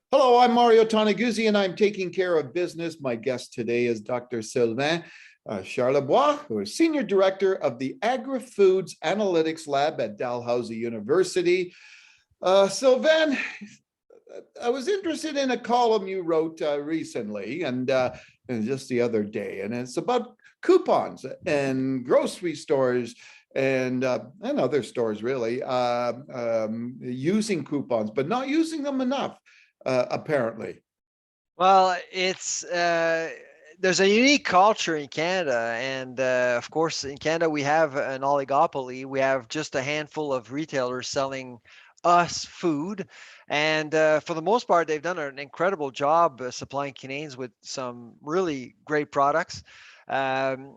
Hello, I'm Mario Toneguzzi, and I'm taking care of business. My guest today is Dr. Sylvain Charlebois, who is Senior Director of the Agri-Foods Analytics Lab at Dalhousie University. Sylvain, I was interested in a column you wrote recently and just the other day, and it's about coupons and grocery stores and other stores really using coupons, but not using them enough, apparently. Well, it's there's a unique culture in Canada, and of course, in Canada we have an oligopoly. We have just a handful of retailers selling us food, and for the most part, they've done an incredible job supplying Canadians with some really great products, and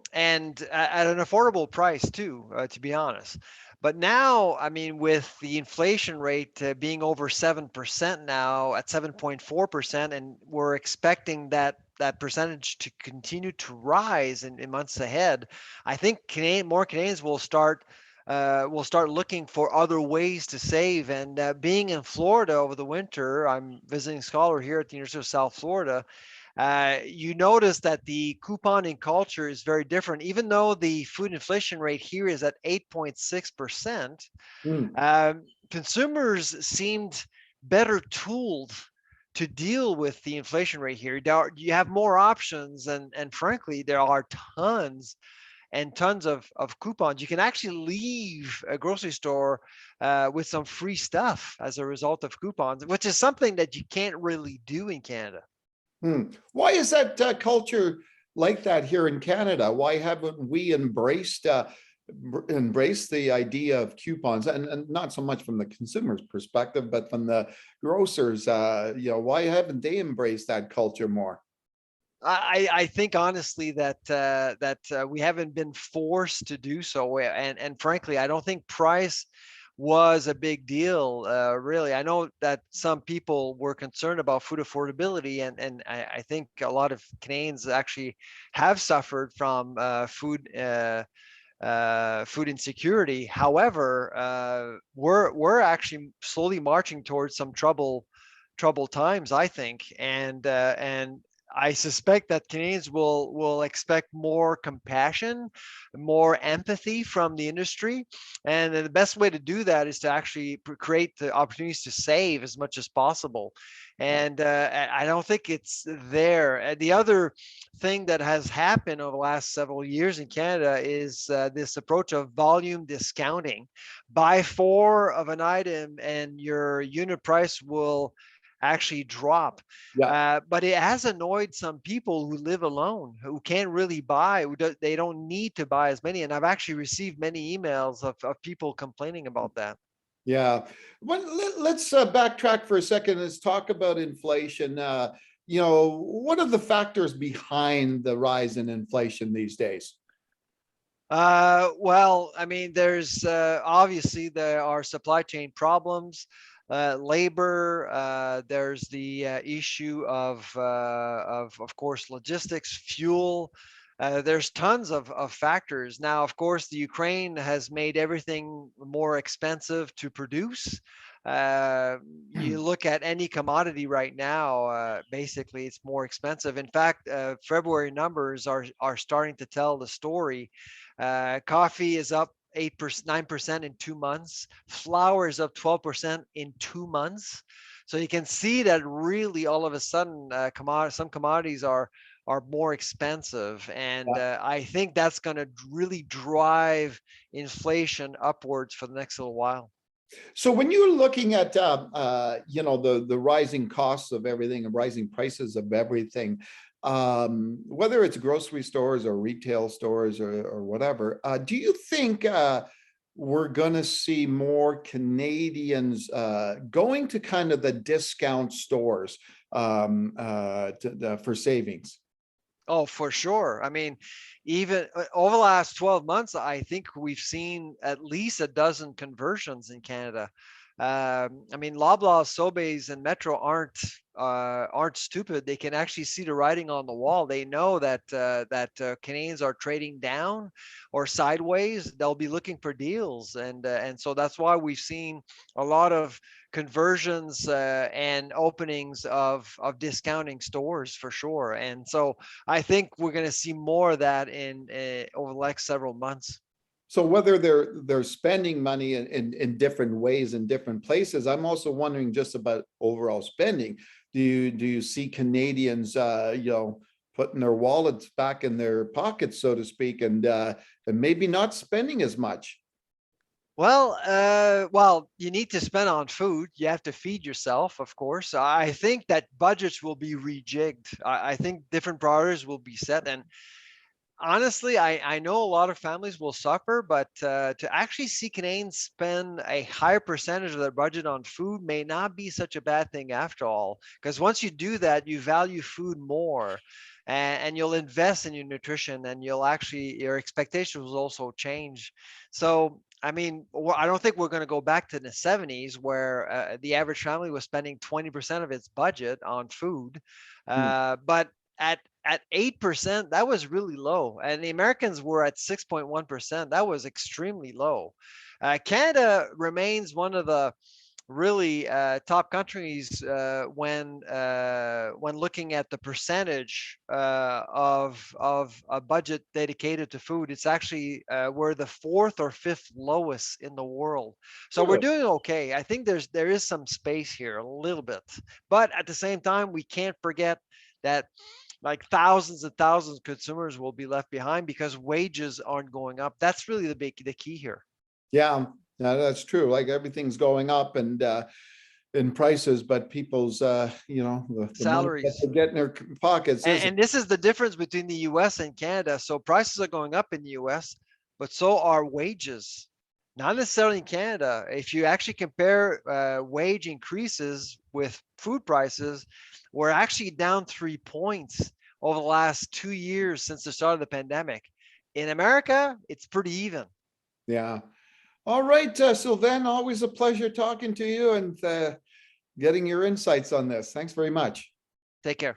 at an affordable price too. To be honest. But now, I mean, with the inflation rate being over 7% now at 7.4%, and we're expecting that percentage to continue to rise in months ahead, I think more Canadians will start looking for other ways to save. And being in Florida over the winter, I'm visiting scholar here at the University of South Florida. You notice that the couponing culture is very different. Even though the food inflation rate here is at 8.6%, Hmm. consumers seemed better tooled to deal with the inflation rate here. You have more options, and frankly, there are tons and tons of coupons. You can actually leave a grocery store with some free stuff as a result of coupons, which is something that you can't really do in Canada. Why is that culture like that here in Canada? Why haven't we embraced the idea of coupons, and not so much from the consumer's perspective, but from the grocers? Why haven't they embraced that culture more? I think honestly that we haven't been forced to do so, and frankly, I don't think price was a big deal. Really, I know that some people were concerned about food affordability, and I think a lot of Canadians actually have suffered from food insecurity. However, we're actually slowly marching towards some troubled times, I think, and I suspect that Canadians will expect more compassion, more empathy from the industry, and the best way to do that is to actually create the opportunities to save as much as possible. And I don't think it's there. And the other thing that has happened over the last several years in Canada is this approach of volume discounting. Buy four of an item, and your unit price will actually drop. Yeah. But it has annoyed some people who live alone, who can't really buy, they don't need to buy as many. And I've actually received many emails of people complaining about that. Yeah. Well, let's backtrack for a second. Let's talk about inflation. What are the factors behind the rise in inflation these days? Well, I mean, there's obviously there are supply chain problems, labor. There's the issue of course, logistics, fuel. There's tons of factors. Now, of course, the Ukraine has made everything more expensive to produce. Uh, you look at any commodity right now, basically it's more expensive. In fact, February numbers are starting to tell the story. Coffee is up 8%, 9% in 2 months. Flour is up 12% in 2 months. So you can see that really all of a sudden, some commodities are more expensive, and I think that's going to really drive inflation upwards for the next little while. So when you're looking at the rising costs of everything and rising prices of everything, whether it's grocery stores or retail stores or whatever, do you think we're going to see more Canadians going to kind of the discount stores for savings? Oh, for sure. I mean, even over the last 12 months, I think we've seen at least a dozen conversions in Canada. I mean, Loblaws, Sobeys, and Metro aren't stupid. They can actually see the writing on the wall. They know that Canadians are trading down or sideways. They'll be looking for deals, and so that's why we've seen a lot of conversions and openings of discounting stores for sure. And so I think we're going to see more of that in over the next several months. So whether they're spending money in different ways in different places, I'm also wondering just about overall spending. Do you see Canadians, putting their wallets back in their pockets, so to speak, and maybe not spending as much? Well, you need to spend on food. You have to feed yourself, of course. I think that budgets will be rejigged. I think different priorities will be set, and honestly, I know a lot of families will suffer, but to actually see Canadians spend a higher percentage of their budget on food may not be such a bad thing after all. Because once you do that, you value food more, and you'll invest in your nutrition, and you'll actually your expectations will also change. So. I mean, I don't think we're going to go back to the 70s where the average family was spending 20% of its budget on food. Hmm. But at 8%, that was really low. And the Americans were at 6.1%. That was extremely low. Canada remains one of the really top countries when looking at the percentage of a budget dedicated to food. It's actually we're the fourth or fifth lowest in the world, so we're Good. doing okay. I think there is some space here a little bit, but at the same time, we can't forget that like thousands and thousands of consumers will be left behind because wages aren't going up. That's really the key here. Yeah, yeah, that's true. Like everything's going up and in prices, but people's the money that Salaries. they get in their pockets isn't. And this is the difference between the US and Canada. So prices are going up in the US, but so are wages. Not necessarily in Canada. If you actually compare wage increases with food prices, we're actually down 3 points over the last 2 years since the start of the pandemic. In America, it's pretty even. Yeah. All right, Sylvain, always a pleasure talking to you and getting your insights on this. Thanks very much. Take care.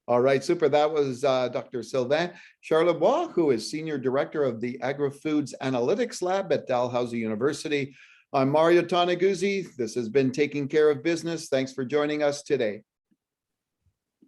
All right, super. That was Dr. Sylvain Charlebois, who is Senior Director of the Agri-Foods Analytics Lab at Dalhousie University. I'm Mario Toneguzzi. This has been Taking Care of Business. Thanks for joining us today.